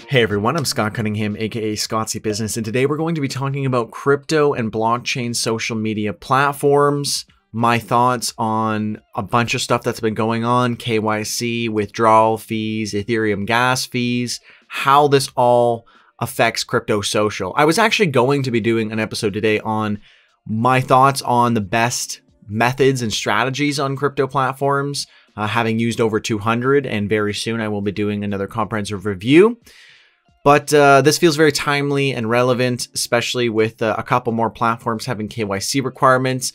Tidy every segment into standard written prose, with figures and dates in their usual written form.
Hey everyone, I'm Scott Cunningham, aka Scottsy Business, and today we're going to be talking about crypto and blockchain social media platforms, my thoughts on a bunch of stuff that's been going on, KYC, withdrawal fees, Ethereum gas fees, how this all affects crypto social. I was actually going to be doing an episode today on my thoughts on the best methods and strategies on crypto platforms, having used over 200, and very soon I will be doing another comprehensive review. But this feels very timely and relevant, especially with a couple more platforms having KYC requirements.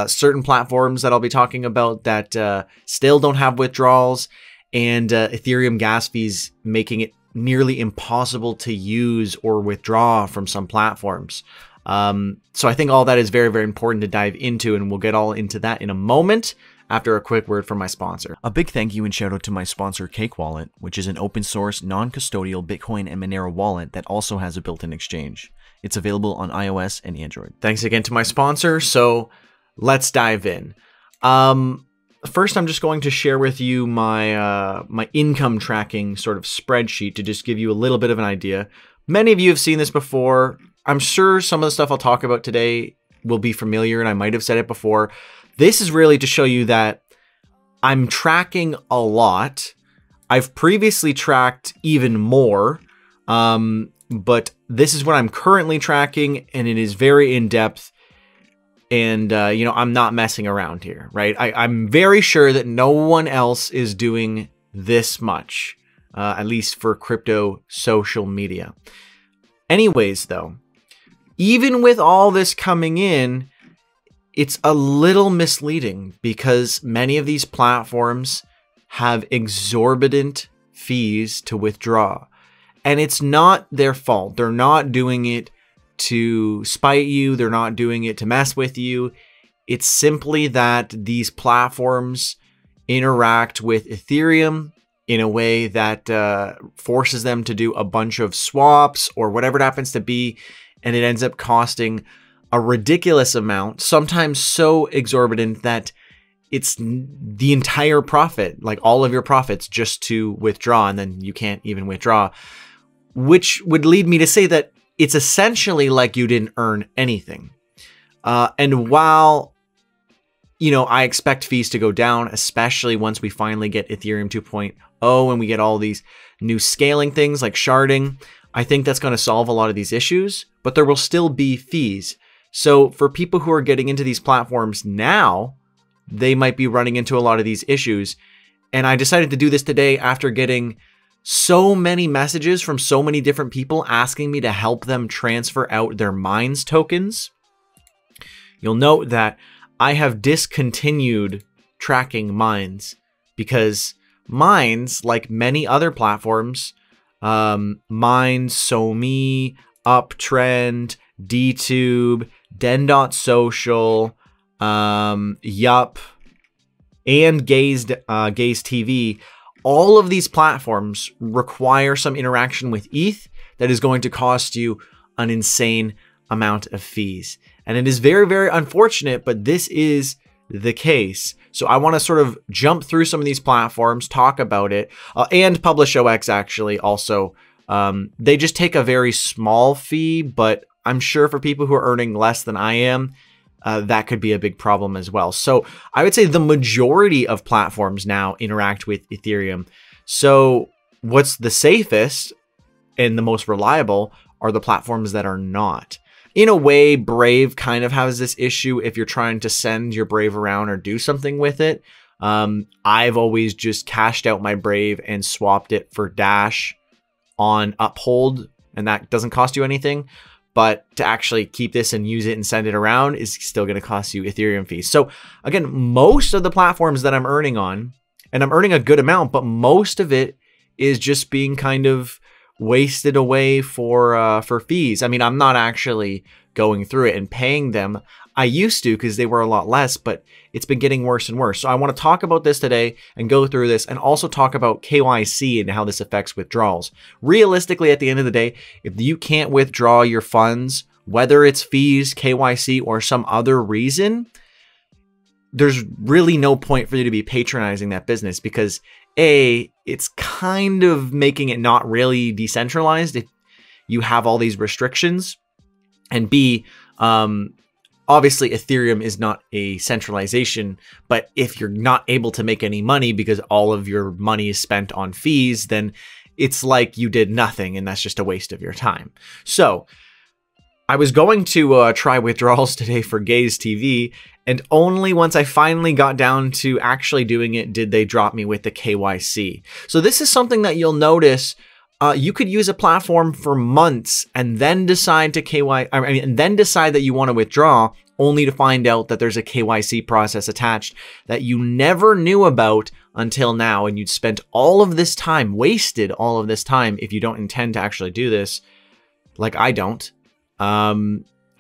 Certain platforms that I'll be talking about that still don't have withdrawals, and Ethereum gas fees making it nearly impossible to use or withdraw from some platforms. So I think all that is very, very important to dive into, and we'll get all into that in a moment after a quick word from my sponsor. A big thank you and shout out to my sponsor Cake Wallet, which is an open source, non-custodial Bitcoin and Monero wallet that also has a built-in exchange. It's available on iOS and Android. Thanks again to my sponsor. So let's dive in. First, I'm just going to share with you my my income tracking sort of spreadsheet to just give you a little bit of an idea. Many of you have seen this before. I'm sure some of the stuff I'll talk about today will be familiar, and I might have said it before. This is really to show you that I'm tracking a lot. I've previously tracked even more, but this is what I'm currently tracking, and it is very in-depth. And, you know, I'm not messing around here, right? I'm very sure that no one else is doing this much, at least for crypto social media. Anyways, though, even with all this coming in, it's a little misleading because many of these platforms have exorbitant fees to withdraw. And it's not their fault. They're not doing it to spite you. They're not doing it to mess with you. It's simply that these platforms interact with Ethereum in a way that forces them to do a bunch of swaps or whatever it happens to be. And it ends up costing a ridiculous amount, sometimes so exorbitant that it's the entire profit, like all of your profits, just to withdraw, and then you can't even withdraw, which would lead me to say that it's essentially like you didn't earn anything. And while, you know, I expect fees to go down, especially once we finally get Ethereum 2.0 and we get all these new scaling things like sharding, I think that's going to solve a lot of these issues, but there will still be fees. So for people who are getting into these platforms now, they might be running into a lot of these issues. And I decided to do this today after getting so many messages from so many different people asking me to help them transfer out their Mines tokens. You'll note that I have discontinued tracking Mines because Mines, like many other platforms, Mines, SoMe, Uptrend, DTube, Den.social, Yup, and Gaze TV, all of these platforms require some interaction with ETH that is going to cost you an insane amount of fees. And it is very, very unfortunate, but this is the case. So I want to sort of jump through some of these platforms, talk about it, and PublishOX actually also. They just take a very small fee, but I'm sure for people who are earning less than I am, that could be a big problem as well. So I would say the majority of platforms now interact with Ethereum. So what's the safest and the most reliable are the platforms that are not. In a way, Brave kind of has this issue if you're trying to send your Brave around or do something with it. I've always just cashed out my Brave and swapped it for Dash on Uphold, and that doesn't cost you anything. But to actually keep this and use it and send it around is still going to cost you Ethereum fees. So again, most of the platforms that I'm earning on, and I'm earning a good amount, but most of it is just being kind of wasted away for fees. I mean, I'm not actually going through it and paying them. I used to because they were a lot less, but it's been getting worse and worse. So I want to talk about this today and go through this and also talk about KYC and how this affects withdrawals. Realistically, at the end of the day, if you can't withdraw your funds, whether it's fees, KYC, or some other reason, there's really no point for you to be patronizing that business because A, it's kind of making it not really decentralized if you have all these restrictions. And B, obviously Ethereum is not a centralization, but if you're not able to make any money because all of your money is spent on fees, then it's like you did nothing, and that's just a waste of your time. So I was going to try withdrawals today for Gaze TV, and only once I finally got down to actually doing it did they drop me with the KYC. So this is something that you'll notice. You could use a platform for months and then decide to and then decide that you want to withdraw, only to find out that there's a KYC process attached that you never knew about until now, and you'd spent all of this time, wasted all of this time if you don't intend to actually do this, like I don't.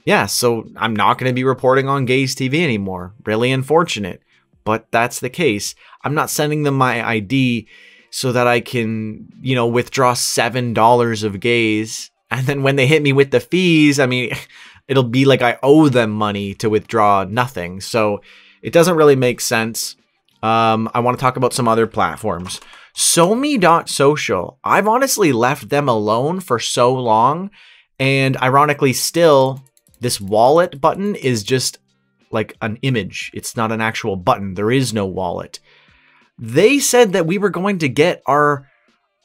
Yeah, so I'm not going to be reporting on Gaze TV anymore. Really unfortunate, but that's the case. I'm not sending them my ID so that I can, you know, withdraw $7 of Gaze. And then when they hit me with the fees, I mean, it'll be like I owe them money to withdraw nothing. So it doesn't really make sense. I want to talk about some other platforms. SoMe.social. I've honestly left them alone for so long. And ironically still, this wallet button is just like an image. It's not an actual button. There is no wallet. They said that we were going to get our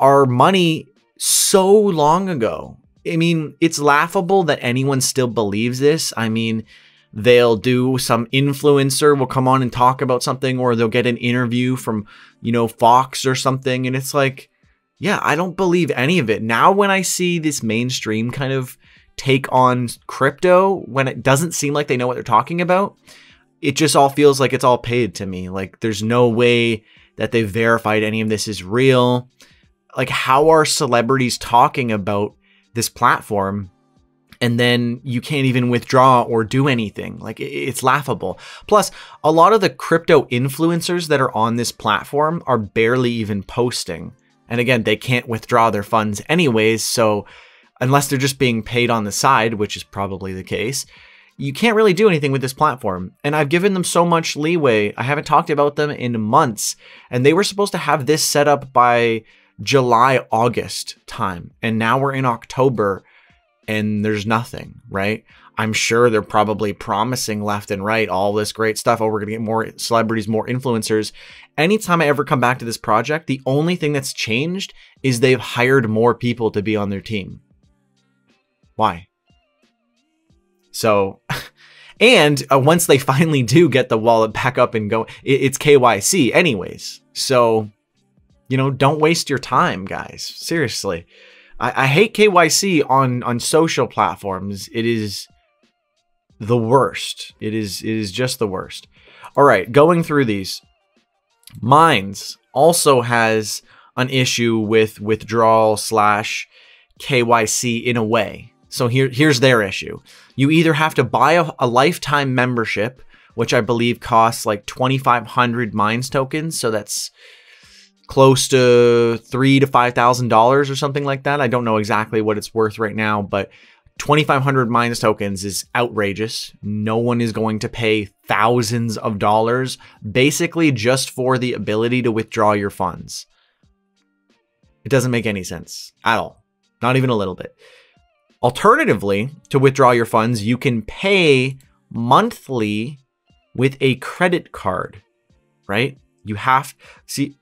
money so long ago. I mean, it's laughable that anyone still believes this. I mean, they'll do some influencer will come on and talk about something, or they'll get an interview from, you know, Fox or something. And it's like, yeah, I don't believe any of it. Now, when I see this mainstream kind of take on crypto, when it doesn't seem like they know what they're talking about, it just all feels like it's all paid to me. Like there's no way that they've verified any of this is real. Like, how are celebrities talking about this platform and then you can't even withdraw or do anything? Like, it's laughable. Plus, a lot of the crypto influencers that are on this platform are barely even posting. And again, they can't withdraw their funds anyways. So unless they're just being paid on the side, which is probably the case, you can't really do anything with this platform. And I've given them so much leeway. I haven't talked about them in months, and they were supposed to have this set up by July, August time. And now we're in October and there's nothing, right? I'm sure they're probably promising left and right all this great stuff. Oh, we're going to get more celebrities, more influencers. Anytime I ever come back to this project, the only thing that's changed is they've hired more people to be on their team. Why? So, and once they finally do get the wallet back up and go, it's KYC anyways. So, you know, don't waste your time, guys. Seriously. I hate KYC on social platforms. It is the worst. It is just the worst. All right, going through these. Minds also has an issue with withdrawal / KYC in a way. So here's their issue. You either have to buy a lifetime membership, which I believe costs like 2,500 Minds tokens. So that's close to $3,000 to $5,000 or something like that. I don't know exactly what it's worth right now, but 2,500 Minds tokens is outrageous. No one is going to pay thousands of dollars basically just for the ability to withdraw your funds. It doesn't make any sense at all. Not even a little bit. Alternatively, to withdraw your funds, you can pay monthly with a credit card, right? You have, see,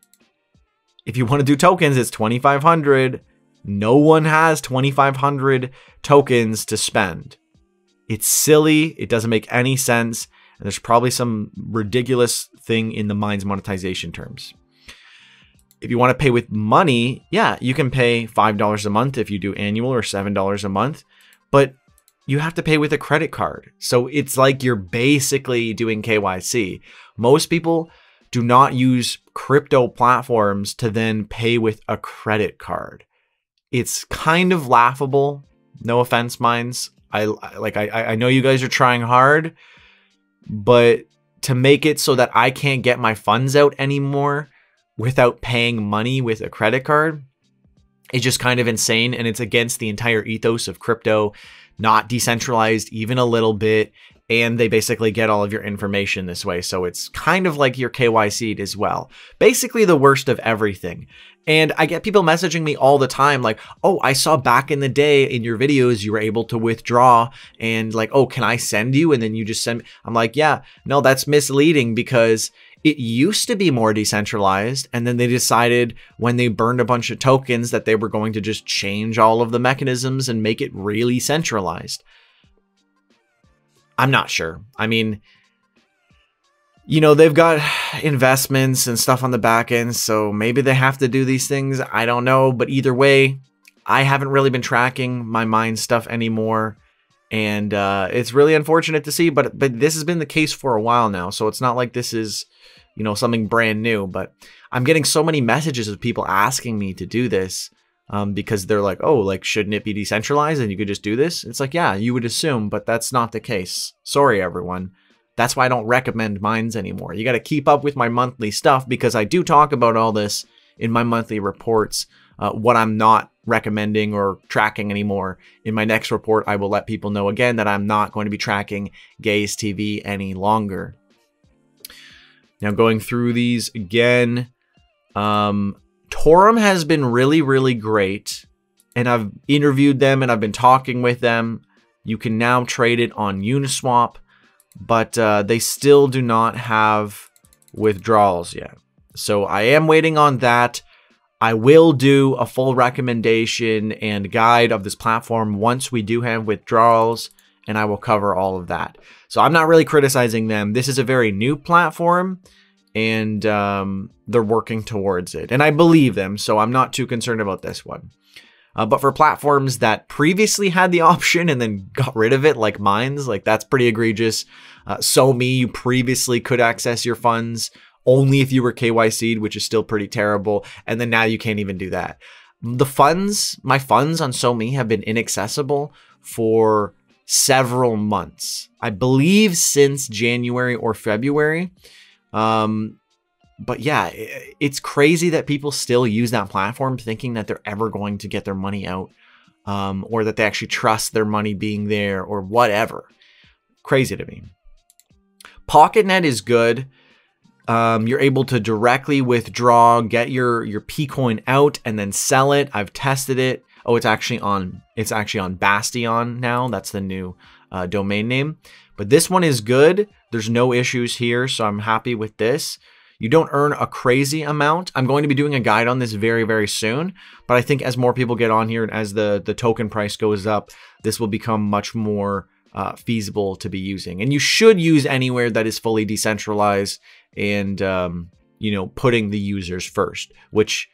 if you want to do tokens, it's 2,500. No one has 2,500 tokens to spend. It's silly. It doesn't make any sense. And there's probably some ridiculous thing in the Minds monetization terms. If you want to pay with money, yeah, you can pay $5 a month if you do annual, or $7 a month, but you have to pay with a credit card. So it's like you're basically doing KYC. Most people do not use crypto platforms to then pay with a credit card. It's kind of laughable. No offense, Minds. I know you guys are trying hard, but to make it so that I can't get my funds out anymore without paying money with a credit card is just kind of insane. And it's against the entire ethos of crypto, not decentralized even a little bit. and they basically get all of your information this way. So it's kind of like your KYC'd as well. Basically the worst of everything. And I get people messaging me all the time like, oh, I saw back in the day in your videos you were able to withdraw, and like, oh, can I send you? And then you just send me. I'm like, yeah, no, that's misleading, because it used to be more decentralized, and then they decided when they burned a bunch of tokens that they were going to just change all of the mechanisms and make it really centralized. I'm not sure. I mean, you know, they've got investments and stuff on the back end, so maybe they have to do these things. I don't know. But either way, I haven't really been tracking my mine stuff anymore. And it's really unfortunate to see, but this has been the case for a while now. So it's not like this is, you know, something brand new. But I'm getting so many messages of people asking me to do this because they're like, oh, like, shouldn't it be decentralized and you could just do this? It's like, yeah, you would assume, but that's not the case. Sorry, everyone. That's why I don't recommend mines anymore. You got to keep up with my monthly stuff, because I do talk about all this in my monthly reports. What I'm not recommending or tracking anymore. In my next report, I will let people know again that I'm not going to be tracking Gaze TV any longer. Now, going through these again, Torum has been really, really great. And I've interviewed them and I've been talking with them. You can now trade it on Uniswap. But they still do not have withdrawals yet. So I am waiting on that. I will do a full recommendation and guide of this platform once we do have withdrawals, and I will cover all of that. So I'm not really criticizing them. This is a very new platform, and they're working towards it. And I believe them, so I'm not too concerned about this one. But for platforms that previously had the option and then got rid of it, like mines, like that's pretty egregious. SoMe, you previously could access your funds only if you were KYC'd, which is still pretty terrible. And then now you can't even do that. The funds, my funds on SoMe have been inaccessible for several months. I believe since January or February. But yeah, it's crazy that people still use that platform thinking that they're ever going to get their money out, or that they actually trust their money being there or whatever. Crazy to me. PocketNet is good. You're able to directly withdraw, get your P-coin out and then sell it. I've tested it. Oh, it's actually on Bastion now. That's the new domain name. But this one is good. There's no issues here, so I'm happy with this. You don't earn a crazy amount. I'm going to be doing a guide on this very, very soon. But I think as more people get on here and as the token price goes up, this will become much more feasible to be using. And you should use anywhere that is fully decentralized and, you know, putting the users first, which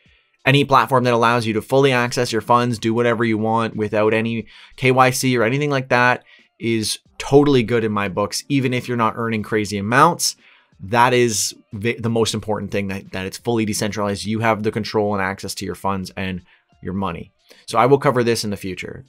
any platform that allows you to fully access your funds, do whatever you want without any KYC or anything like that is totally good in my books. Even if you're not earning crazy amounts, that is the most important thing, that it's fully decentralized. You have the control and access to your funds and your money. So I will cover this in the future.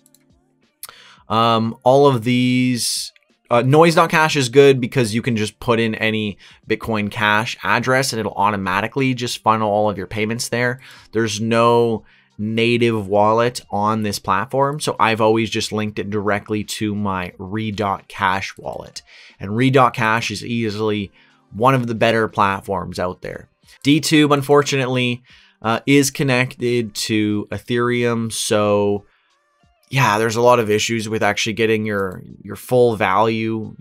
All of these, noise.cash is good because you can just put in any Bitcoin Cash address and it'll automatically just funnel all of your payments there. There's no native wallet on this platform, so I've always just linked it directly to my read.cash wallet. And read.cash is easily one of the better platforms out there. DTube, unfortunately, is connected to Ethereum, so yeah, there's a lot of issues with actually getting your full value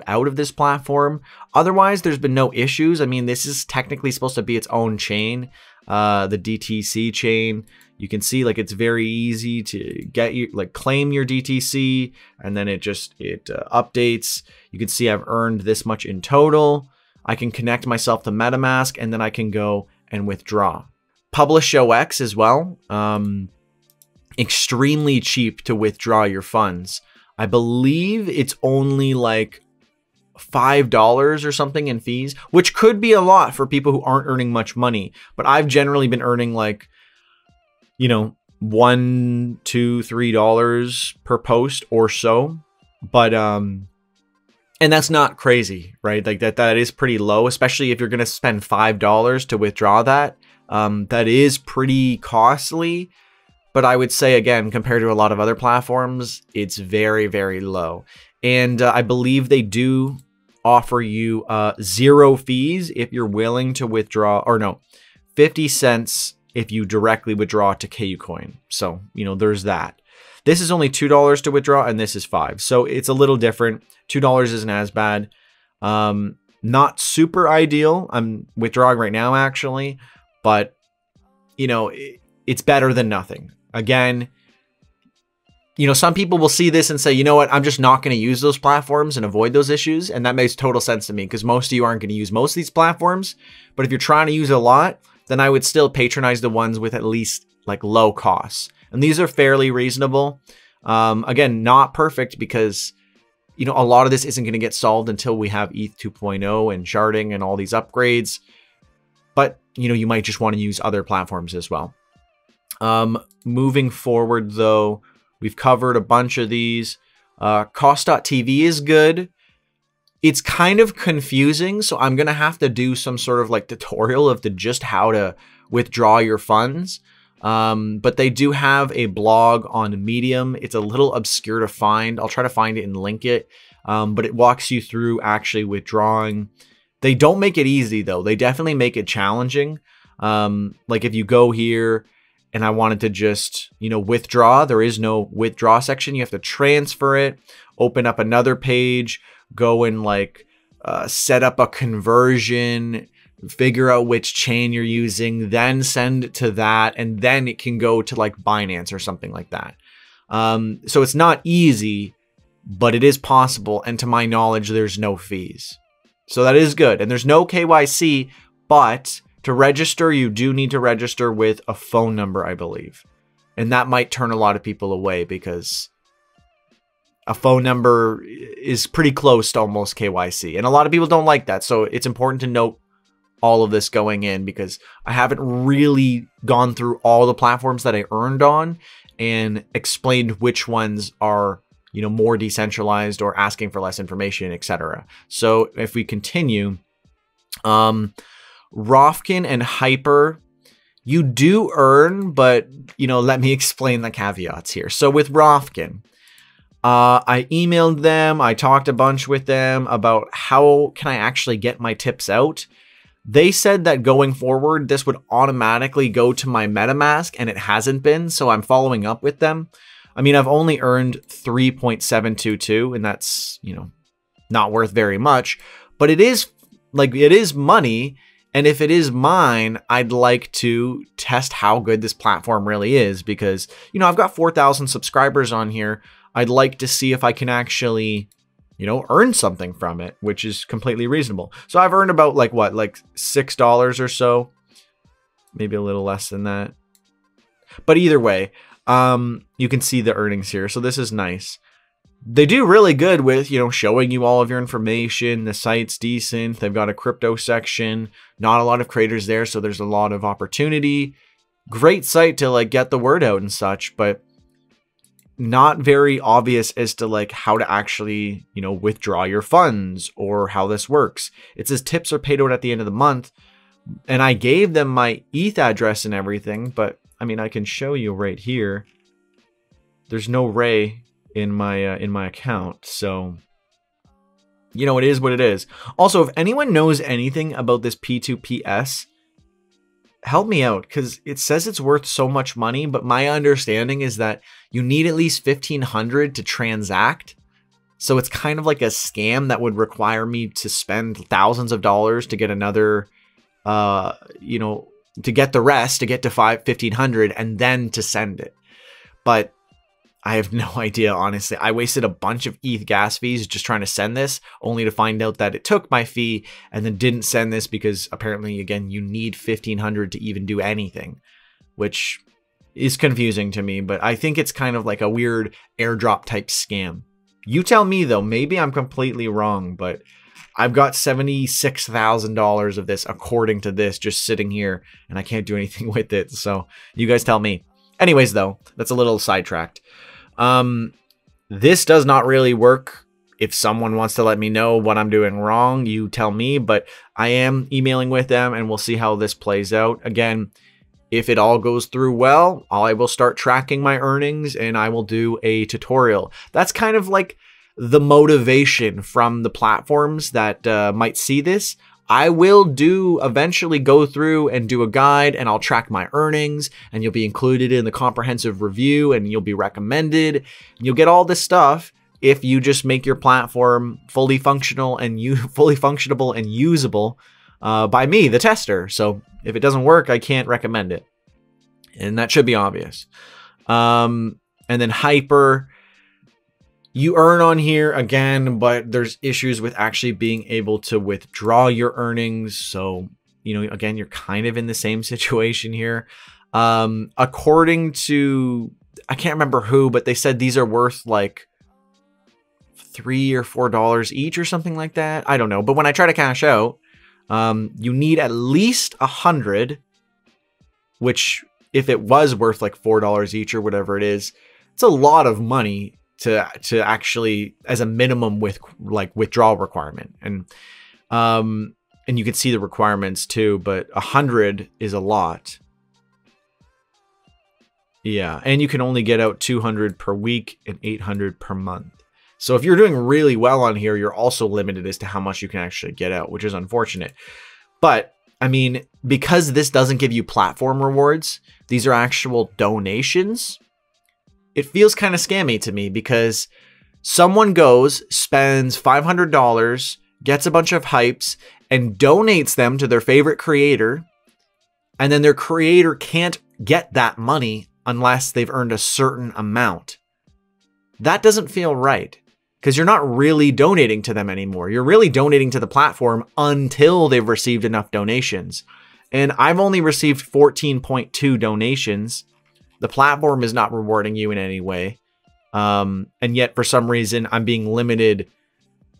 out of this platform. Otherwise, there's been no issues. I mean, this is technically supposed to be its own chain, the DTC chain. You can see like it's very easy to get claim your DTC, and then it updates. You can see I've earned this much in total. I can connect myself to MetaMask, and then I can go and withdraw. PublishOX as well. Extremely cheap to withdraw your funds. I believe it's only like $5 or something in fees, which could be a lot for people who aren't earning much money. But I've generally been earning like, you know, $1, $2, $3 per post or so. But and that's not crazy, right? Like that is pretty low, especially if you're gonna spend $5 to withdraw that. That is pretty costly. But I would say, again, compared to a lot of other platforms, it's very, very low. And I believe they do offer you 0 fees if you're willing to withdraw, or no, 50 cents if you directly withdraw to KuCoin. So, you know, there's that. This is only $2 to withdraw, and this is $5. So it's a little different. $2 isn't as bad. Not super ideal. I'm withdrawing right now, actually, but you know, it's better than nothing. Again, you know, some people will see this and say, you know what, I'm just not going to use those platforms and avoid those issues. And that makes total sense to me, because most of you aren't going to use most of these platforms. But if you're trying to use a lot, then I would still patronize the ones with at least like low costs. And these are fairly reasonable. Again, not perfect, because, you know, a lot of this isn't going to get solved until we have ETH 2.0 and sharding and all these upgrades. But, you know, you might just want to use other platforms as well. Moving forward, though, we've covered a bunch of these. Cost.tv is good. It's kind of confusing, so I'm going to have to do some sort of like tutorial of just how to withdraw your funds. But they do have a blog on Medium. It's a little obscure to find. I'll try to find it and link it. But it walks you through actually withdrawing. They don't make it easy, though. They definitely make it challenging. Like if you go here and I wanted to just, you know, withdraw, there is no withdraw section. You have to transfer it, open up another page, go and like set up a conversion, figure out which chain you're using, then send it to that, and then it can go to like Binance or something like that. So it's not easy, but it is possible. And to my knowledge, there's no fees. So that is good. And there's no KYC, but to register, you do need to register with a phone number, I believe. And that might turn a lot of people away, because a phone number is pretty close to almost KYC. And a lot of people don't like that. So it's important to note all of this going in, because I haven't really gone through all the platforms that I earned on and explained which ones are, you know, more decentralized or asking for less information, etc. So if we continue, Rofkin and Hyper, you do earn, but, you know, let me explain the caveats here. So with Rofkin, I emailed them, I talked a bunch with them about how can I actually get my tips out. They said that going forward, this would automatically go to my MetaMask, and it hasn't been, so I'm following up with them. I mean, I've only earned 3.722, and that's, you know, not worth very much, but it is like, it is money. And if it is mine, I'd like to test how good this platform really is, because, you know, I've got 4,000 subscribers on here. I'd like to see if I can actually, you know, earn something from it, which is completely reasonable. So I've earned about like what, like $6 or so, maybe a little less than that. But either way, you can see the earnings here. So this is nice. They do really good with, you know, showing you all of your information. The site's decent. They've got a crypto section. Not a lot of creators there, so there's a lot of opportunity. Great site to like get the word out and such, but not very obvious as to like how to actually, you know, withdraw your funds or how this works. It says tips are paid out at the end of the month, and I gave them my ETH address and everything, but I mean, I can show you right here. There's no Ray in my account, so you know, it is what it is. Also, if anyone knows anything about this P2PS, help me out, because it says it's worth so much money, but my understanding is that you need at least 1,500 to transact. So it's kind of like a scam that would require me to spend thousands of dollars to get another, you know, to get the rest, to get to 1,500 and then to send it. But I have no idea, honestly. I wasted a bunch of ETH gas fees just trying to send this, only to find out that it took my fee and then didn't send this because apparently, again, you need 1,500 to even do anything, which is confusing to me. But I think it's kind of like a weird airdrop type scam. You tell me, though. Maybe I'm completely wrong, but I've got $76,000 of this, according to this, just sitting here, and I can't do anything with it. So you guys tell me. Anyways, though, that's a little sidetracked. This does not really work. If someone wants to let me know what I'm doing wrong, you tell me, but I am emailing with them and we'll see how this plays out. Again, if it all goes through well, I will start tracking my earnings and I will do a tutorial. That's kind of like the motivation from the platforms that might see this. I will eventually go through and do a guide, and I'll track my earnings, and you'll be included in the comprehensive review, and you'll be recommended. And you'll get all this stuff if you just make your platform fully functional and fully functionable and usable by me, the tester. So if it doesn't work, I can't recommend it. And that should be obvious. And then Hyper, you earn on here again, but there's issues with actually being able to withdraw your earnings. So, again, you're kind of in the same situation here. According to, I can't remember who, but they said these are worth like $3 or $4 each or something like that. I don't know. But when I try to cash out, you need at least 100, which if it was worth like $4 each or whatever it is, it's a lot of money to actually, as a minimum, with like withdrawal requirement. And you can see the requirements too, but 100 is a lot. Yeah, and you can only get out 200 per week and 800 per month. So if you're doing really well on here, you're also limited as to how much you can actually get out, which is unfortunate. But I mean, because this doesn't give you platform rewards, these are actual donations. It feels kind of scammy to me, because someone goes, spends $500, gets a bunch of hypes, and donates them to their favorite creator. And then their creator can't get that money unless they've earned a certain amount. That doesn't feel right, because you're not really donating to them anymore. You're really donating to the platform until they've received enough donations. And I've only received 14.2 donations. The platform is not rewarding you in any way. And yet, for some reason, I'm being limited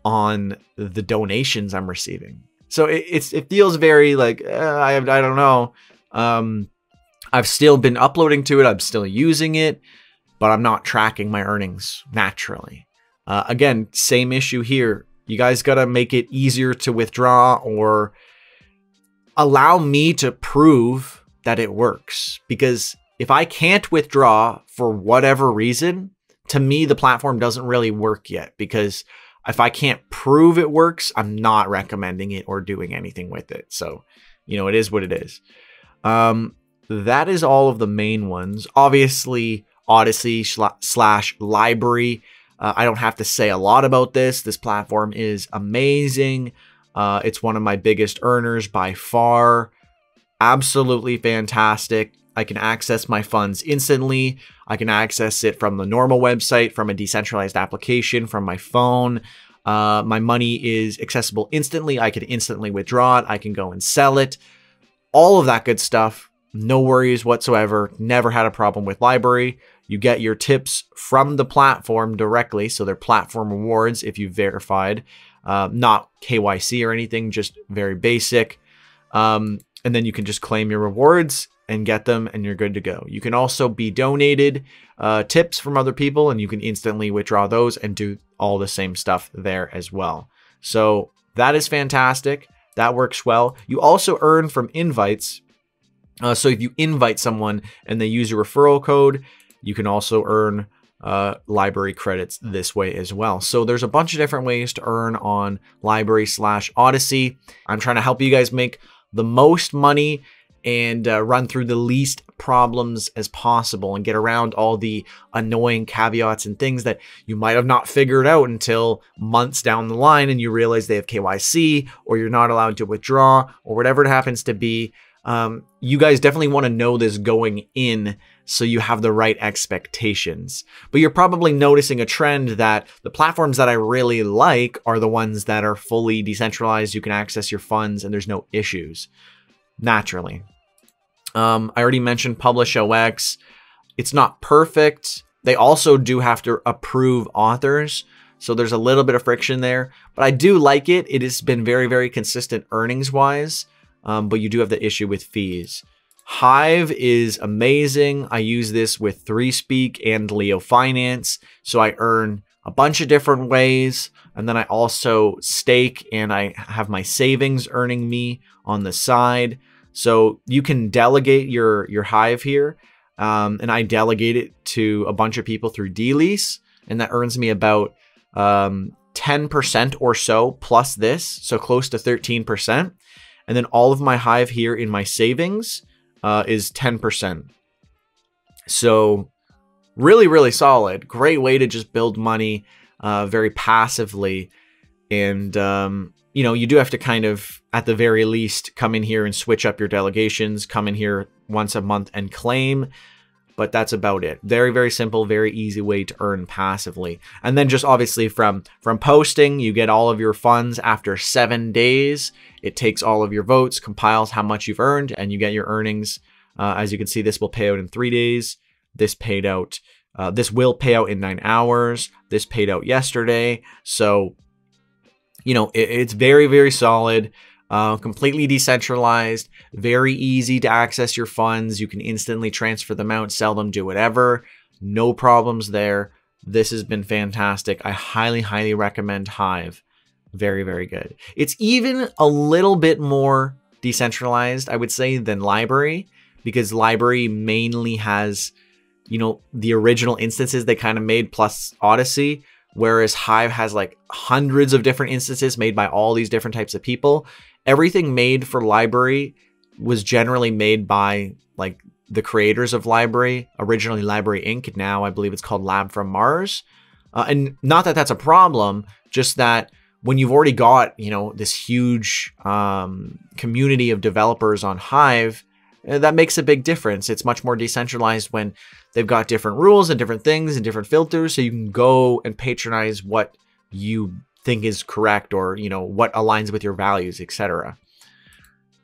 on the donations I'm receiving. So it feels very like, I don't know. I've still been uploading to it. I'm still using it, but I'm not tracking my earnings naturally. Again, same issue here. You guys got to make it easier to withdraw, or allow me to prove that it works. Because if I can't withdraw for whatever reason, to me, the platform doesn't really work yet, because if I can't prove it works, I'm not recommending it or doing anything with it. So, it is what it is. That is all of the main ones. Obviously, Odyssey / library. I don't have to say a lot about this. This platform is amazing. It's one of my biggest earners by far. Absolutely fantastic. I can access my funds instantly. I can access it from the normal website, from a decentralized application, from my phone. My money is accessible instantly. I can instantly withdraw it. I can go and sell it. All of that good stuff. No worries whatsoever. Never had a problem with library. You get your tips from the platform directly. So they're platform rewards if you've verified. Not KYC or anything, just very basic. And then you can just claim your rewards and get them, and you're good to go. You can also be donated tips from other people, and you can instantly withdraw those and do all the same stuff there as well. So that is fantastic. That works well. You also earn from invites. So if you invite someone and they use your referral code, you can also earn library credits this way as well. So there's a bunch of different ways to earn on library / Odyssey. I'm trying to help you guys make the most money and run through the least problems as possible, and get around all the annoying caveats and things that you might have not figured out until months down the line, and you realize they have KYC, or you're not allowed to withdraw, or whatever it happens to be. You guys definitely want to know this going in, so you have the right expectations. But you're probably noticing a trend that the platforms that I really like are the ones that are fully decentralized. You can access your funds and there's no issues. Naturally. I already mentioned PublishOX. It's not perfect. They also do have to approve authors, so there's a little bit of friction there. But I do like it. It has been very, very consistent earnings-wise, but you do have the issue with fees. Hive is amazing. I use this with 3Speak and Leo Finance, so I earn a bunch of different ways. And then I also stake, and I have my savings earning me on the side. So you can delegate your Hive here, and I delegate it to a bunch of people through D-Lease, and that earns me about 10% or so plus this, so close to 13%. And then all of my Hive here in my savings is 10%. So really, really solid. Great way to just build money very passively. And, you know, you do have to kind of, at the very least, come in here and switch up your delegations, come in here once a month and claim. But that's about it. Very, very simple, very easy way to earn passively. And then just obviously from posting, you get all of your funds after 7 days. It takes all of your votes, compiles how much you've earned, and you get your earnings. As you can see, this will pay out in 3 days. This paid out. This will pay out in 9 hours. This paid out yesterday. So, you know, it's very, very solid. Completely decentralized, very easy to access your funds. You can instantly transfer them out, sell them, do whatever. No problems there. This has been fantastic. I highly, highly recommend Hive. Very, very good. It's even a little bit more decentralized, I would say, than Library, because Library mainly has, you know, the original instances they kind of made plus Odyssey, whereas Hive has like hundreds of different instances made by all these different types of people. Everything made for Library was generally made by like the creators of Library, originally Library Inc. Now I believe it's called Lab from Mars. And not that that's a problem, just that when you've already got, you know, this huge community of developers on Hive, that makes a big difference. It's much more decentralized when they've got different rules and different things and different filters, so you can go and patronize what you think is correct, or, you know, what aligns with your values, etc.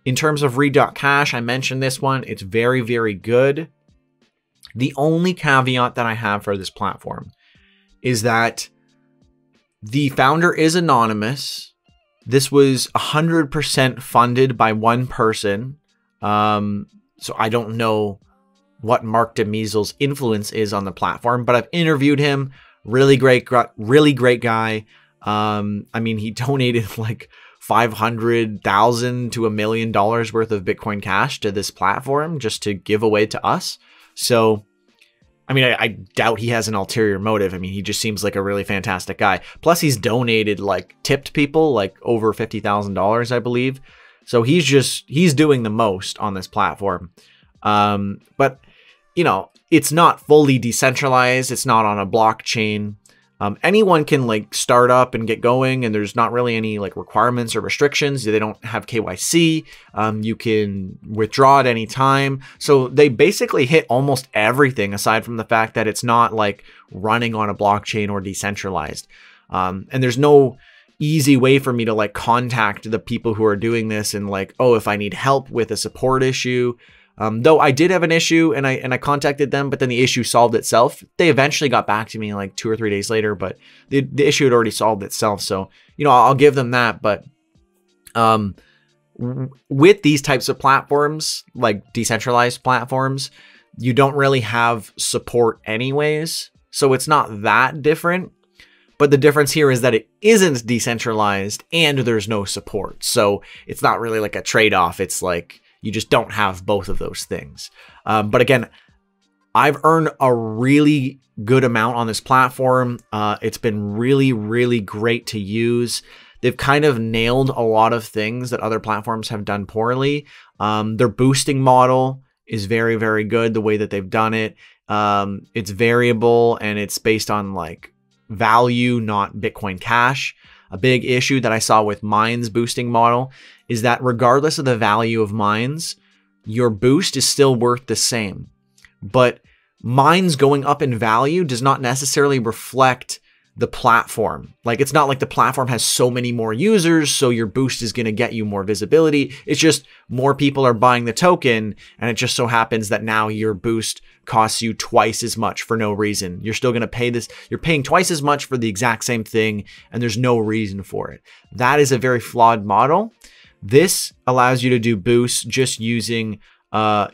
In terms of read.cash, I mentioned this one. It's very, very good. The only caveat that I have for this platform is that the founder is anonymous. This was 100% funded by one person. So I don't know what Mark DeMeasel's influence is on the platform, but I've interviewed him. Really great guy. I mean, he donated like $500,000 to $1 million worth of Bitcoin Cash to this platform just to give away to us. So, I mean, I doubt he has an ulterior motive. I mean, he just seems like a really fantastic guy. Plus, he's donated, like, tipped people like over $50,000, I believe. So he's doing the most on this platform. But, you know, it's not fully decentralized. It's not on a blockchain. Anyone can like start up and get going, and there's not really any like requirements or restrictions. They don't have KYC. You can withdraw at any time. So they basically hit almost everything aside from the fact that it's not like running on a blockchain or decentralized. And there's no easy way for me to like contact the people who are doing this and like, oh, if I need help with a support issue. Though I did have an issue and I contacted them, but then the issue solved itself. They eventually got back to me like 2 or 3 days later, but the issue had already solved itself. So, you know, I'll give them that. But with these types of platforms, like decentralized platforms, you don't really have support anyways. So it's not that different. But the difference here is that it isn't decentralized and there's no support. So it's not really like a trade-off. It's like, you just don't have both of those things. But again, I've earned a really good amount on this platform. It's been really, really great to use. They've kind of nailed a lot of things that other platforms have done poorly. Their boosting model is very, very good, the way that they've done it. It's variable and it's based on like value, not Bitcoin Cash. A big issue that I saw with Mine's boosting model is that regardless of the value of Mines, your boost is still worth the same. But Mines going up in value does not necessarily reflect the platform. Like, it's not like the platform has so many more users, so your boost is going to get you more visibility. It's just more people are buying the token, and it just so happens that now your boost costs you twice as much for no reason. You're still going to pay this. You're paying twice as much for the exact same thing, and there's no reason for it. That is a very flawed model. This allows you to do boosts just using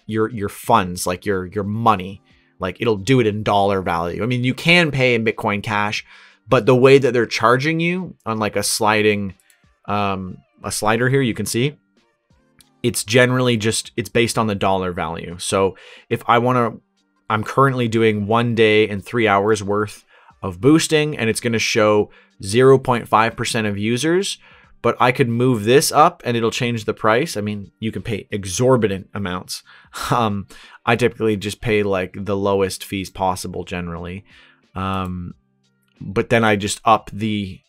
your funds, like your money. Like, it'll do it in dollar value. I mean, you can pay in Bitcoin Cash, but the way that they're charging you on like a sliding, a slider here, you can see, it's generally just, it's based on the dollar value. So if I want to, I'm currently doing 1 day and 3 hours worth of boosting, and it's going to show 0.5% of users. But I could move this up and it'll change the price. I mean, you can pay exorbitant amounts. I typically just pay like the lowest fees possible generally. But then I just up the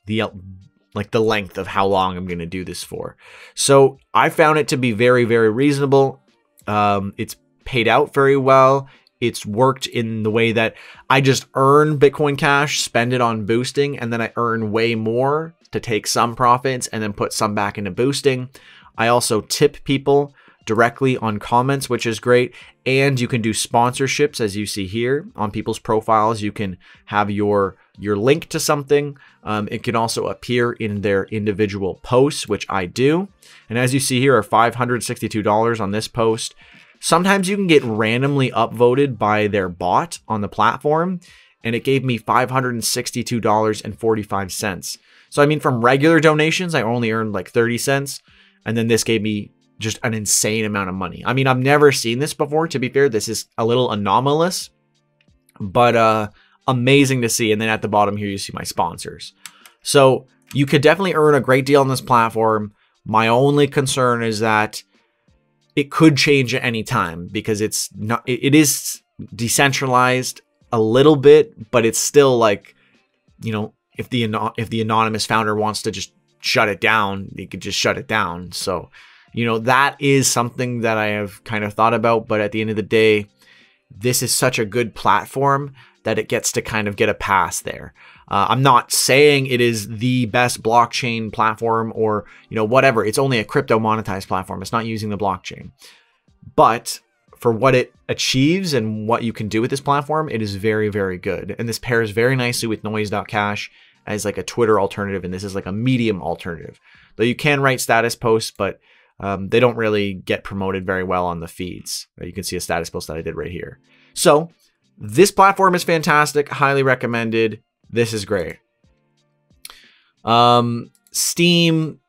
length of how long I'm going to do this for. So I found it to be very, very reasonable. It's paid out very well. It's worked in the way that I just earn Bitcoin Cash, spend it on boosting, and then I earn way more to take some profits and then put some back into boosting. I also tip people directly on comments, which is great. And you can do sponsorships, as you see here on people's profiles. You can have your link to something. It can also appear in their individual posts, which I do. And as you see here are $562 on this post. Sometimes you can get randomly upvoted by their bot on the platform, and it gave me $562.45. So, I mean, from regular donations, I only earned like 30 cents. And then this gave me just an insane amount of money. I mean, I've never seen this before. To be fair, this is a little anomalous, but amazing to see. And then at the bottom here, you see my sponsors. So you could definitely earn a great deal on this platform. My only concern is that it could change at any time because it is decentralized a little bit, but it's still like, you know, if the anonymous founder wants to just shut it down, he could just shut it down. So, you know, that is something that I have kind of thought about. But at the end of the day, this is such a good platform that it gets to kind of get a pass there. I'm not saying it is the best blockchain platform or, you know, whatever. It's only a crypto monetized platform. It's not using the blockchain. But for what it achieves and what you can do with this platform, it is very, very good. And this pairs very nicely with noise.cash as like a Twitter alternative. And this is like a Medium alternative. Though you can write status posts, but they don't really get promoted very well on the feeds. You can see a status post that I did right here. So this platform is fantastic. Highly recommended. This is great. Steam,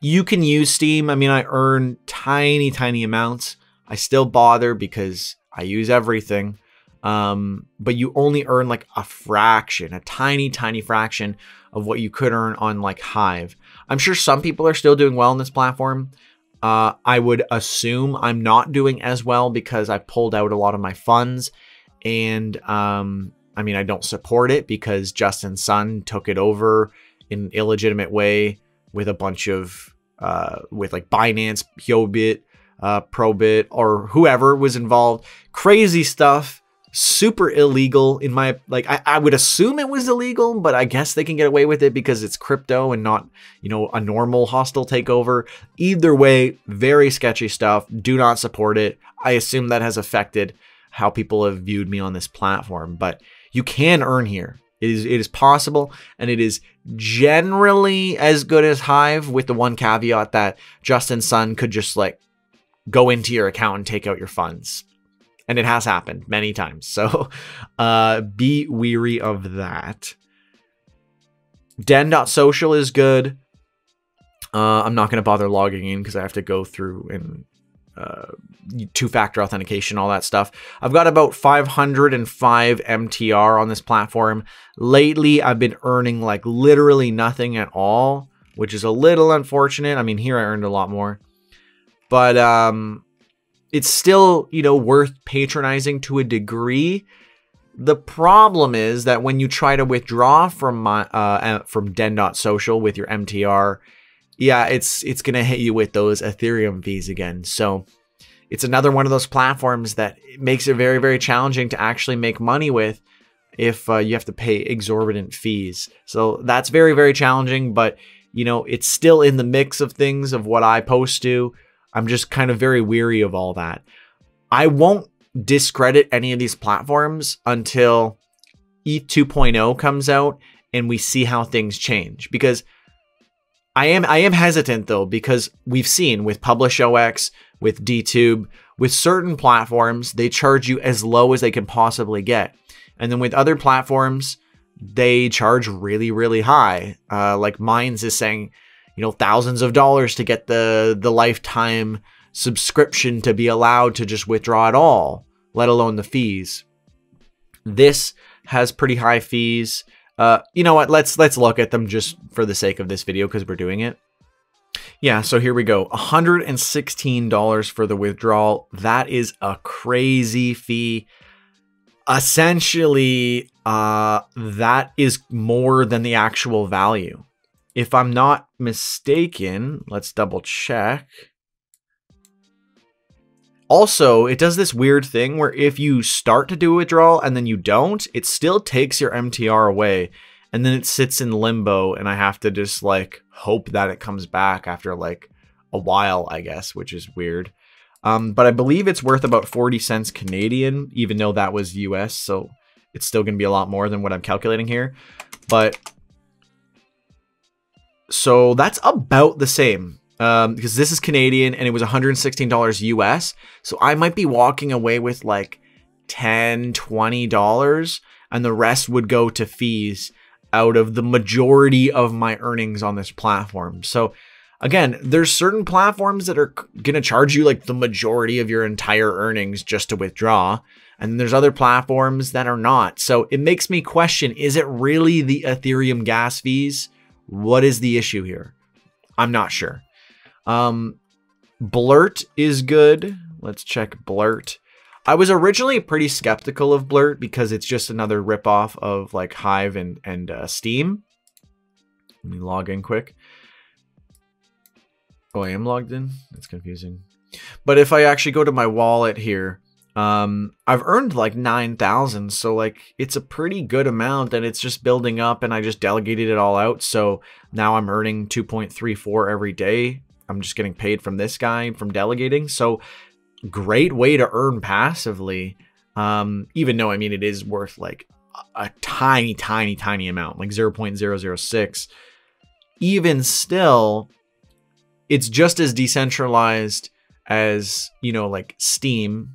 you can use Steam. I mean, I earn tiny, tiny amounts. I still bother because I use everything. But you only earn like a fraction, a tiny, tiny fraction of what you could earn on like Hive. I'm sure some people are still doing well on this platform. I would assume I'm not doing as well because I pulled out a lot of my funds. And I mean, I don't support it because Justin Sun took it over in an illegitimate way with a bunch of, with like Binance, Yobit, Probit, or whoever was involved. Crazy stuff. Super illegal in my, like, I would assume it was illegal, but I guess they can get away with it because it's crypto and not, you know, a normal hostile takeover. Either way, very sketchy stuff. Do not support it. I assume that has affected how people have viewed me on this platform, but you can earn here. It is possible, and it is generally as good as Hive, with the one caveat that Justin Sun could just like go into your account and take out your funds. And it has happened many times. So be weary of that. Den.social is good. I'm not going to bother logging in because I have to go through and two-factor authentication, all that stuff. I've got about 505 MTR on this platform. Lately, I've been earning like literally nothing at all, which is a little unfortunate. I mean, here I earned a lot more. But it's still, you know, worth patronizing to a degree. The problem is that when you try to withdraw from den.social with your MTR, yeah, it's going to hit you with those Ethereum fees again. So it's another one of those platforms that makes it very, very challenging to actually make money with if you have to pay exorbitant fees. So that's very, very challenging, but you know, it's still in the mix of things of what I post to. I'm just kind of very weary of all that. I won't discredit any of these platforms until ETH 2.0 comes out and we see how things change, because I am hesitant though, because we've seen with PublishOX, with DTube, with certain platforms, they charge you as low as they can possibly get. And then with other platforms, they charge really, really high. Like Minds is saying, you know, thousands of dollars to get the lifetime subscription to be allowed to just withdraw at all, let alone the fees. This has pretty high fees. You know what? Let's look at them just for the sake of this video because we're doing it. Yeah, so here we go. $116 for the withdrawal. That is a crazy fee. Essentially, that is more than the actual value. If I'm not mistaken, let's double check. Also, it does this weird thing where if you start to do a withdrawal and then you don't, it still takes your MTR away. And then it sits in limbo and I have to just like hope that it comes back after like a while, I guess, which is weird. But I believe it's worth about 40 cents Canadian, even though that was US. So it's still going to be a lot more than what I'm calculating here. But so that's about the same. Because this is Canadian and it was $116 US. So I might be walking away with like $10, $20 and the rest would go to fees out of the majority of my earnings on this platform. So again, there's certain platforms that are going to charge you like the majority of your entire earnings just to withdraw. And there's other platforms that are not. So it makes me question, is it really the Ethereum gas fees? What is the issue here? I'm not sure. Blurt is good. Let's check Blurt. I was originally pretty skeptical of Blurt because it's just another ripoff of like Hive and Steam. Let me log in quick. Oh, I am logged in? That's confusing. But if I actually go to my wallet here, I've earned like 9,000. So like it's a pretty good amount and it's just building up and I just delegated it all out. So now I'm earning 2.34 every day. I'm just getting paid from this guy from delegating. So great way to earn passively. Even though, I mean, it is worth like a tiny amount, like 0.006. Even still, it's just as decentralized as, you know, like Steam,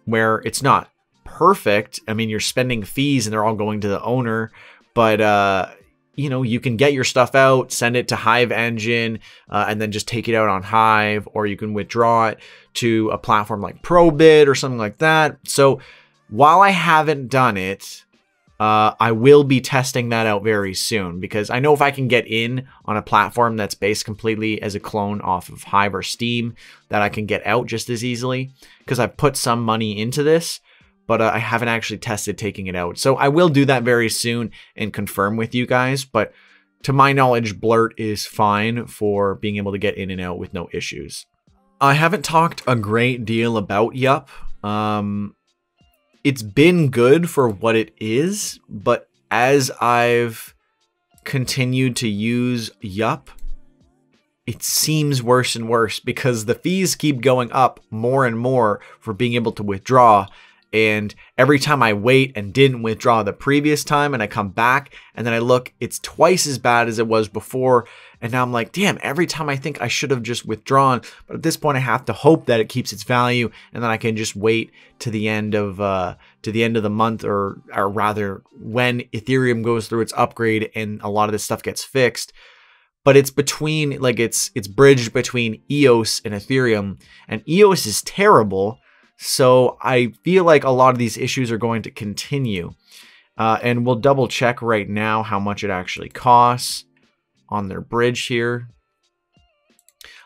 where it's not perfect. I mean, you're spending fees and they're all going to the owner, but, you know, you can get your stuff out, send it to Hive Engine, and then just take it out on Hive, or you can withdraw it to a platform like Probit or something like that. So while I haven't done it, I will be testing that out very soon because I know if I can get in on a platform that's based completely as a clone off of Hive or Steam, that I can get out just as easily because I've put some money into this. But I haven't actually tested taking it out. So I will do that very soon and confirm with you guys. But to my knowledge, Blurt is fine for being able to get in and out with no issues. I haven't talked a great deal about Yup. It's been good for what it is. But as I've continued to use Yup, it seems worse and worse because the fees keep going up more and more for being able to withdraw. And every time I wait and didn't withdraw the previous time and I come back and then I look, it's twice as bad as it was before. And now I'm like, damn, every time I think I should have just withdrawn. But at this point, I have to hope that it keeps its value and then I can just wait to the end of the month or rather when Ethereum goes through its upgrade and a lot of this stuff gets fixed. But it's between like it's bridged between EOS and Ethereum, and EOS is terrible. So I feel like a lot of these issues are going to continue. And we'll double check right now how much it actually costs on their bridge here.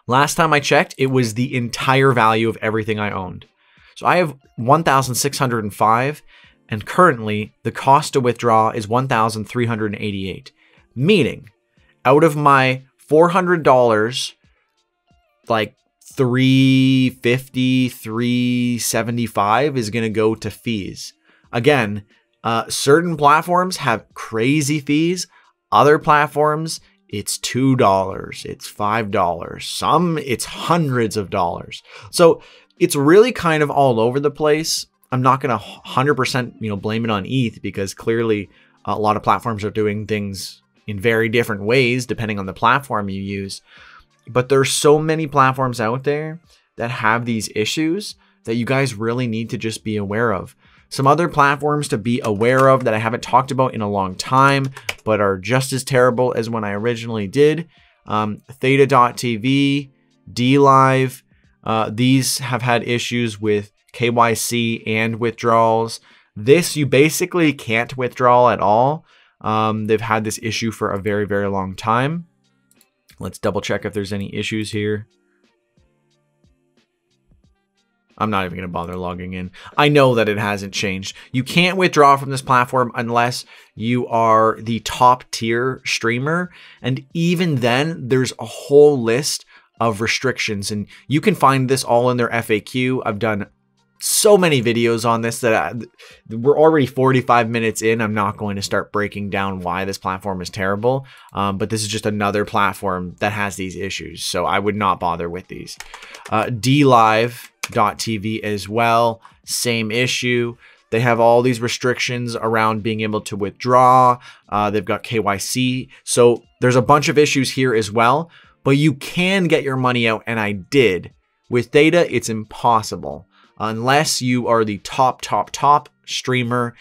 Last time I checked, it was the entire value of everything I owned. So I have 1,605 and currently the cost to withdraw is 1,388. Meaning out of my $400, like $350, $375 is going to go to fees. Again, certain platforms have crazy fees. Other platforms, it's $2, it's $5. Some, it's hundreds of dollars. So it's really kind of all over the place. I'm not going to 100%, blame it on ETH because clearly a lot of platforms are doing things in very different ways depending on the platform you use. But there's so many platforms out there that have these issues that you guys really need to just be aware of. Some other platforms to be aware of that I haven't talked about in a long time, but are just as terrible as when I originally did. Theta.tv, DLive, these have had issues with KYC and withdrawals. This, you basically can't withdraw at all. They've had this issue for a very, very long time. Let's double check if there's any issues here. I'm not even going to bother logging in. I know that it hasn't changed. You can't withdraw from this platform unless you are the top tier streamer. And even then, there's a whole list of restrictions. And you can find this all in their FAQ. I've done so many videos on this that we're already 45 minutes in. I'm not going to start breaking down why this platform is terrible. But this is just another platform that has these issues. So I would not bother with these. DLive.tv as well, same issue. They have all these restrictions around being able to withdraw. They've got KYC. So there's a bunch of issues here as well, but you can get your money out, and I did. With Theta, it's impossible unless you are the top streamer,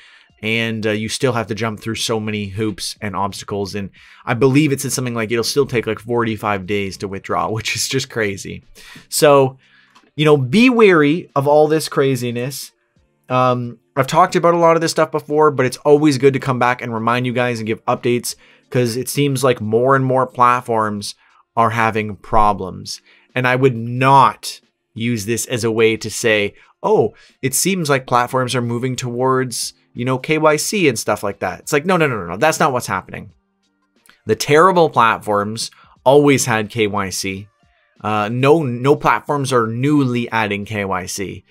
and you still have to jump through so many hoops and obstacles. And I believe it said something like it'll still take like 45 days to withdraw, which is just crazy. So, you know, be wary of all this craziness. I've talked about a lot of this stuff before, but it's always good to come back and remind you guys and give updates, because it seems like more and more platforms are having problems. And I would not use this as a way to say, oh, it seems like platforms are moving towards, you know, KYC and stuff like that. It's like, no. That's not what's happening. The terrible platforms always had KYC. No platforms are newly adding KYC.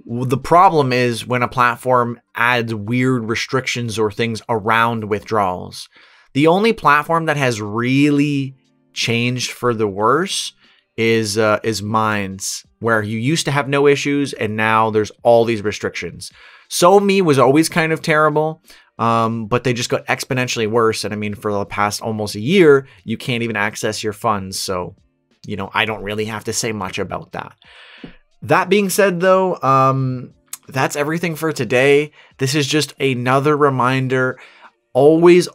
The problem is when a platform adds weird restrictions or things around withdrawals. The only platform that has really changed for the worse is Minds, where you used to have no issues and now there's all these restrictions. SoMe was always kind of terrible, but they just got exponentially worse. And I mean, for the past almost a year, you can't even access your funds. So, you know, I don't really have to say much about that. That being said, though, that's everything for today. This is just another reminder. Always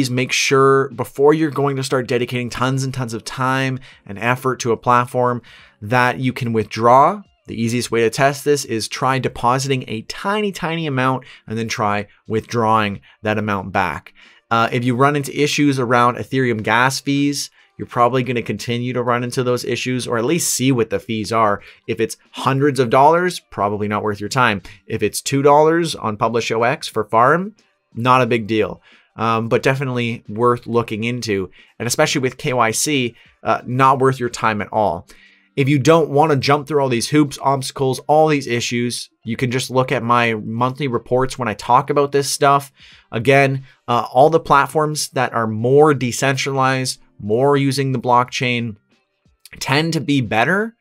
make sure before you're going to start dedicating tons and tons of time and effort to a platform that you can withdraw. The easiest way to test this is try depositing a tiny amount and then try withdrawing that amount back. If you run into issues around Ethereum gas fees, you're probably going to continue to run into those issues, or at least see what the fees are. If it's hundreds of dollars, probably not worth your time. If it's $2 on PublishOX for farm, not a big deal, but definitely worth looking into. And especially with KYC, not worth your time at all. If you don't want to jump through all these hoops, obstacles, all these issues, you can just look at my monthly reports when I talk about this stuff. Again, all the platforms that are more decentralized, more using the blockchain, tend to be better.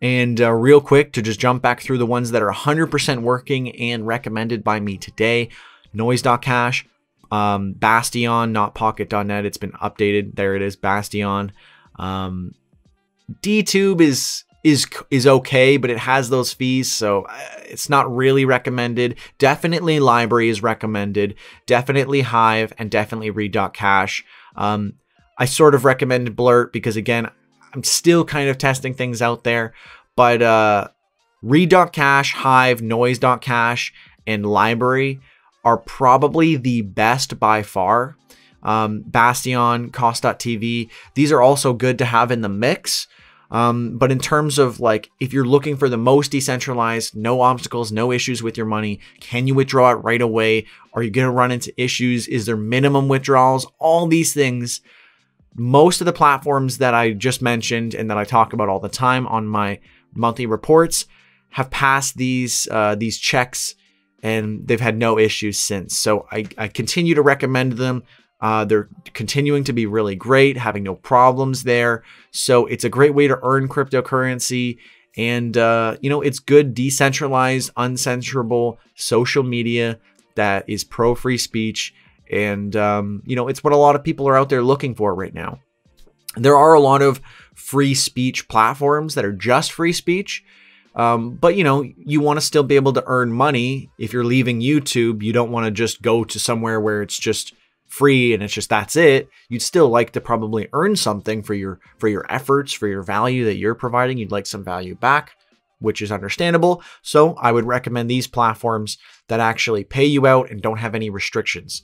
And real quick, to just jump back through the ones that are 100% working and recommended by me today: noise.cash, Bastion, not pocket.net. It's been updated. There it is, Bastion. DTube is okay, but it has those fees, so it's not really recommended. Definitely Library is recommended. Definitely Hive, and definitely read.cash. I sort of recommended Blurt because, again, I'm still kind of testing things out there. But read.cash, Hive, noise.cash, and Library are probably the best by far. Bastion, cost.tv, these are also good to have in the mix. But in terms of, like, if you're looking for the most decentralized, no obstacles, no issues with your money, can you withdraw it right away? Are you going to run into issues? Is there minimum withdrawals? All these things. Most of the platforms that I just mentioned and that I talk about all the time on my monthly reports have passed these checks, and they've had no issues since. So I continue to recommend them. They're continuing to be really great, having no problems there. So it's a great way to earn cryptocurrency. And, you know, it's good, decentralized, uncensorable social media that is pro free speech. And, you know, it's what a lot of people are out there looking for right now. There are a lot of free speech platforms that are just free speech. But, you know, you want to still be able to earn money. If you're leaving YouTube, you don't want to just go to somewhere where it's just free and it's just, that's it. You'd still like to probably earn something for your efforts, for your value that you're providing. You'd like some value back. which is understandable. So I would recommend these platforms that actually pay you out and don't have any restrictions.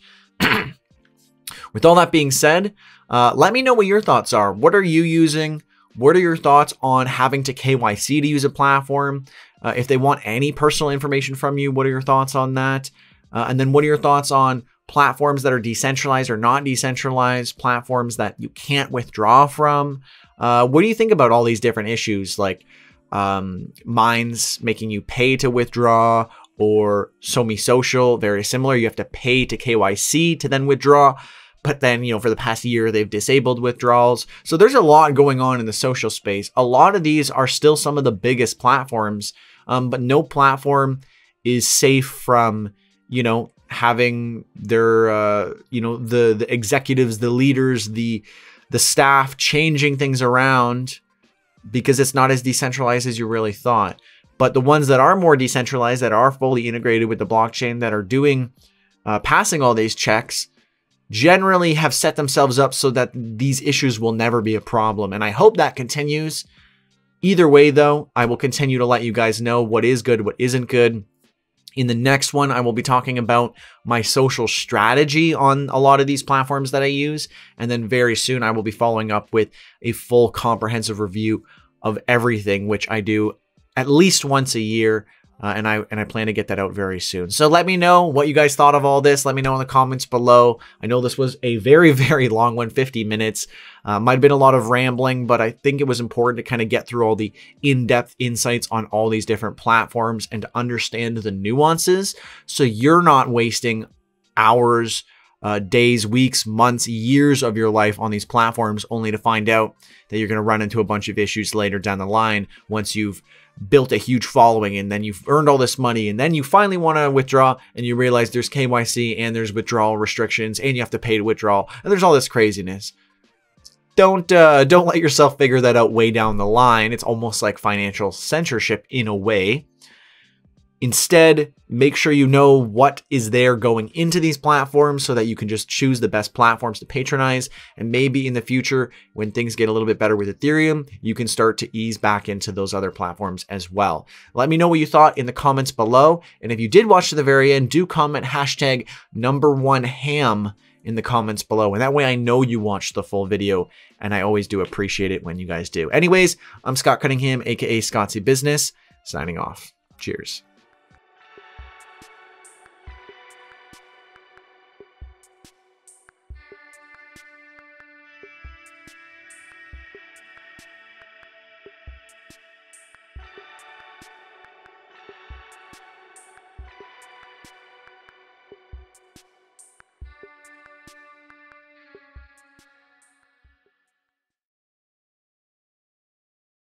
With all that being said, let me know what your thoughts are. What are you using? What are your thoughts on having to KYC to use a platform? If they want any personal information from you, what are your thoughts on that? And then what are your thoughts on platforms that are decentralized or not decentralized, platforms that you can't withdraw from? What do you think about all these different issues, like Mines making you pay to withdraw, or SoMe Social, very similar. You have to pay to KYC to then withdraw. But then, for the past year, they've disabled withdrawals. So there's a lot going on in the social space. A lot of these are still some of the biggest platforms, but no platform is safe from, having their, the executives, the leaders, the staff changing things around, because it's not as decentralized as you really thought. But the ones that are more decentralized, that are fully integrated with the blockchain, that are doing, passing all these checks, generally have set themselves up so that these issues will never be a problem. And I hope that continues. Either way, though, I will continue to let you guys know what is good, what isn't good. In the next one, I will be talking about my social strategy on a lot of these platforms that I use. And then very soon, I will be following up with a full comprehensive review of everything, which I do at least once a year. And I plan to get that out very soon. So let me know what you guys thought of all this. Let me know in the comments below. I know this was a very, very long one, 50 minutes. Might have been a lot of rambling, but I think it was important to kind of get through all the in-depth insights on all these different platforms and to understand the nuances, so you're not wasting hours, days, weeks, months, years of your life on these platforms, only to find out that you're going to run into a bunch of issues later down the line once you've built a huge following and then you've earned all this money and then you finally want to withdraw and you realize there's KYC and there's withdrawal restrictions and you have to pay to withdraw and there's all this craziness. Don't let yourself figure that out way down the line. It's almost like financial censorship in a way. Instead, make sure you know what is there going into these platforms so that you can just choose the best platforms to patronize. And maybe in the future, when things get a little bit better with Ethereum, you can start to ease back into those other platforms as well. Let me know what you thought in the comments below. And if you did watch to the very end, do comment hashtag #1ham in the comments below. And that way I know you watched the full video. And I always do appreciate it when you guys do. Anyways, I'm Scott Cunningham, aka Scottsy Business, signing off. Cheers.